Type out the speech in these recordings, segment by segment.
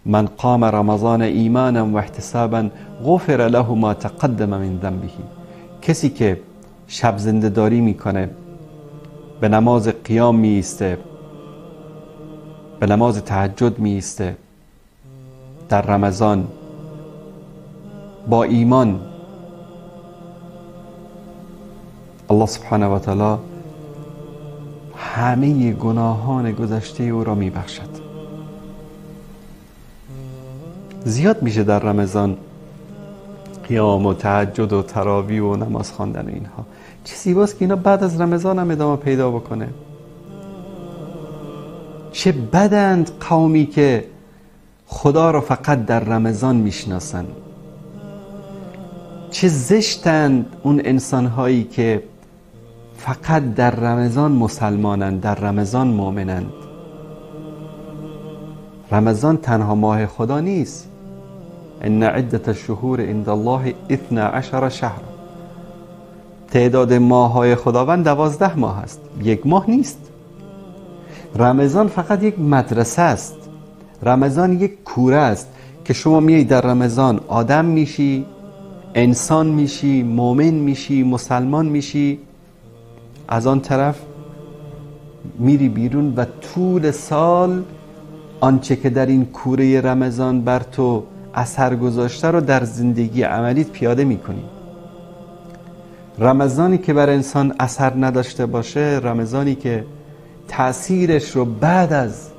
من قام رمضان ایمانا و احتسابا غفر له ما تقدم من ذنبه. کسی که شب زنده داری میکنه، به نماز قیام میایسته، به نماز تهجد میایسته در رمضان با ایمان، الله سبحانه و تعالی همه گناهان گذشته او را میبخشد. زیاد میشه در رمضان قیام و تهجد و تراویح و نماز خواندن و اینها. چه زیباست که اینا بعد از رمضان هم ادامه پیدا بکنه. چه بدند قومی که خدا را فقط در رمضان میشناسن. چه زشتند اون انسانهایی که فقط در رمضان مسلمانند، در رمضان مؤمنند. رمضان تنها ماه خدا نیست. ان عدة الشهور عند الله 12 شهر. تعداد ماه‌های خداوند 12 ماه است، یک ماه نیست. رمضان فقط یک مدرسه است. رمضان یک کوره است که شما میای در رمضان آدم میشی، انسان میشی، مؤمن میشی، مسلمان میشی. از آن طرف میری بیرون و طول سال آنچه که در این کوره رمضان بر تو اثر گذاشته رو در زندگی عملیت پیاده میکنی. رمضانی که بر انسان اثر نداشته باشه، رمضانی که تأثیرش رو بعد از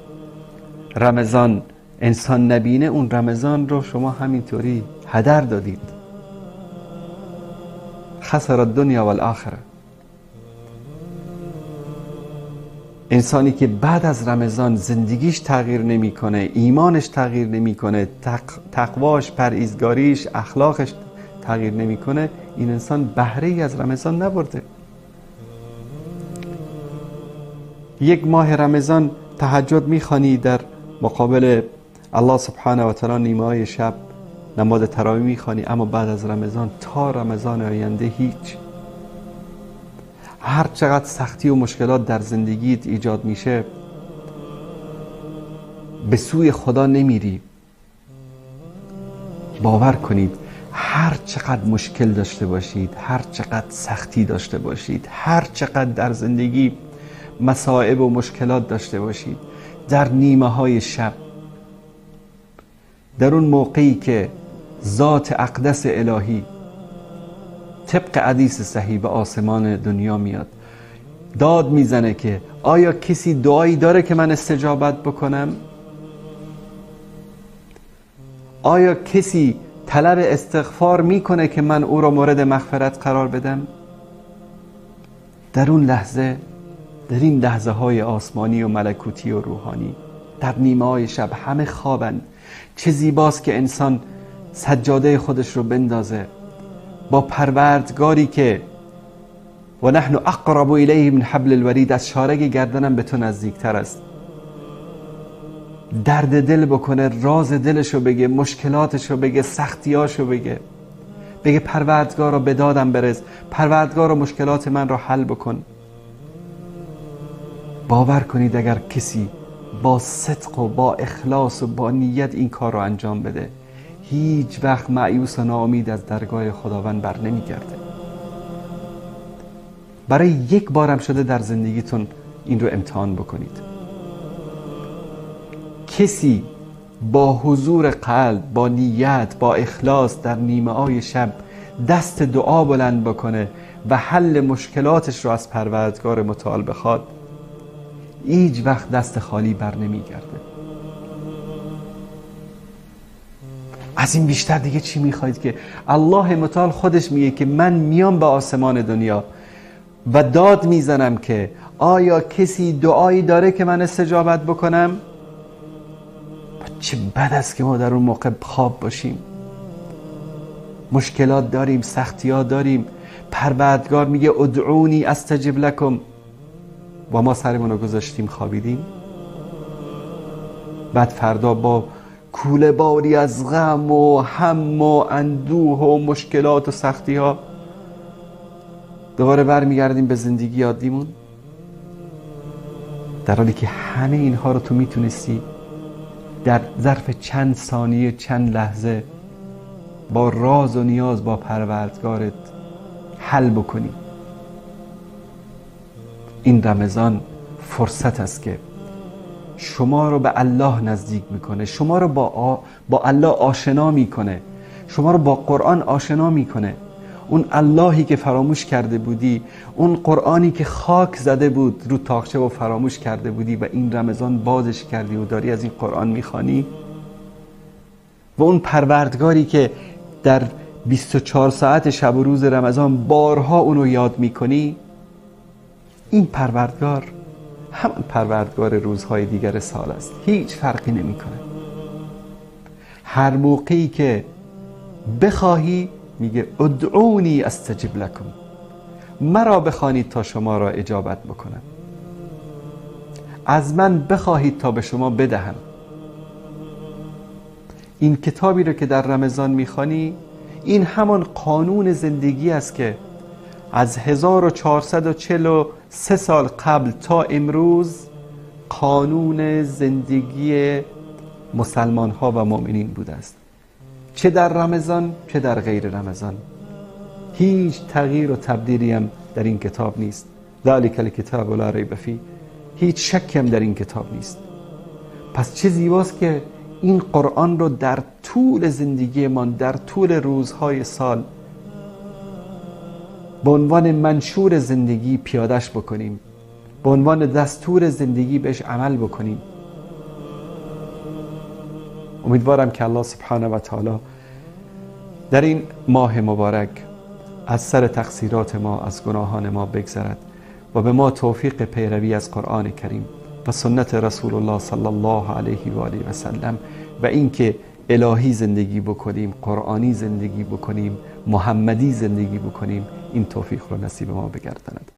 رمضان انسان نبینه، اون رمضان رو شما همینطوری هدر دادید. خسر الدنیا و الاخره. انسانی که بعد از رمضان زندگیش تغییر نمیکنه، ایمانش تغییر نمیکنه، تقواش، پرهیزگاریش، اخلاقش تغییر نمیکنه، این انسان بهره ای از رمضان نبرده. یک ماه رمضان تهجد میخوانی، در مقابل الله سبحانه و تعالی نیمه های شب نماز تراویح میخوانی، اما بعد از رمضان تا رمضان آینده هیچ. هر چقدر سختی و مشکلات در زندگیت ایجاد میشه، به سوی خدا نمیری. باور کنید هر چقدر مشکل داشته باشید، هر چقدر سختی داشته باشید، هر چقدر در زندگی مصائب و مشکلات داشته باشید، در نیمه های شب، در اون موقعی که ذات اقدس الهی طبق حدیث صحیح به آسمان دنیا میاد، داد میزنه که آیا کسی دعایی داره که من استجابت بکنم؟ آیا کسی طلب استغفار میکنه که من او را مورد مغفرت قرار بدم؟ در اون لحظه، در این لحظه های آسمانی و ملکوتی و روحانی، در نیمه های شب همه خوابند. چه زیباست که انسان سجاده خودش رو بندازه با پروردگاری که و نحن اقرب الیه من حبل الورید، از شارگ گردنم به تو نزدیکتر است. درد دل بکنه، راز دلشو بگه، مشکلاتشو بگه، سختیاشو بگه، بگه پروردگارا به دادم برس، پروردگارا مشکلات من رو حل بکن. باور کنید اگر کسی با صدق و با اخلاص و با نیت این کار رو انجام بده، هیچ وقت مایوس و ناامید از درگاه خداوند بر نمیگرده. برای یک بارم شده در زندگیتون این رو امتحان بکنید. کسی با حضور قلب، با نیت، با اخلاص در نیمه های شب دست دعا بلند بکنه و حل مشکلاتش رو از پروردگار متعال بخواد، هیچ وقت دست خالی بر نمیگرده. از این بیشتر دیگه چی میخواید که الله متعال خودش میگه که من میام به آسمان دنیا و داد میزنم که آیا کسی دعایی داره که من استجابت بکنم؟ چه بد است که ما در اون موقع خواب باشیم. مشکلات داریم، سختیات داریم، پروردگار میگه ادعونی استجب لکم و ما سرمون رو گذاشتیم خوابیدیم. بعد فردا با کوله باری از غم و هم و اندوه و مشکلات و سختی ها دوباره برمیگردیم به زندگی عادیمون، در حالی که همه اینها رو تو میتونستی در ظرف چند ثانیه، چند لحظه با راز و نیاز با پروردگارت حل بکنی. این رمضان فرصت است که شما رو به الله نزدیک میکنه، شما رو با الله آشنا میکنه، شما رو با قرآن آشنا میکنه. اون اللهی که فراموش کرده بودی، اون قرآنی که خاک زده بود رو تاقچه و فراموش کرده بودی و این رمضان بازش کردی و داری از این قرآن میخوانی، و اون پروردگاری که در 24 ساعت شب و روز رمضان بارها اونو یاد میکنی، این پروردگار همان پروردگار روزهای دیگر سال است، هیچ فرقی نمیکنه. هر موقعی که بخواهی میگه ادعونی استجب لکم، مرا بخوانید تا شما را اجابت بکنم، از من بخواهید تا به شما بدهم. این کتابی رو که در رمضان میخوانی، این همان قانون زندگی است که از 1443 سال قبل تا امروز قانون زندگی مسلمان ها و مؤمنین بوده است، چه در رمضان چه در غیر رمضان. هیچ تغییر و تبدیلی هم در این کتاب نیست. ذالک الکتاب لا ریب فیه، هیچ شکی هم در این کتاب نیست. پس چه زیباست که این قرآن رو در طول زندگیمان، در طول روزهای سال به عنوان منشور زندگی پیادش بکنیم، به عنوان دستور زندگی بهش عمل بکنیم. امیدوارم که الله سبحانه و تعالی در این ماه مبارک از سر تقصیرات ما، از گناهان ما بگذرد و به ما توفیق پیروی از قرآن کریم و سنت رسول الله صلی الله علیه و آله و سلم و اینکه الهی زندگی بکنیم، قرآنی زندگی بکنیم، محمدی زندگی بکنیم، این توفیق رو نصیب ما بگرداند.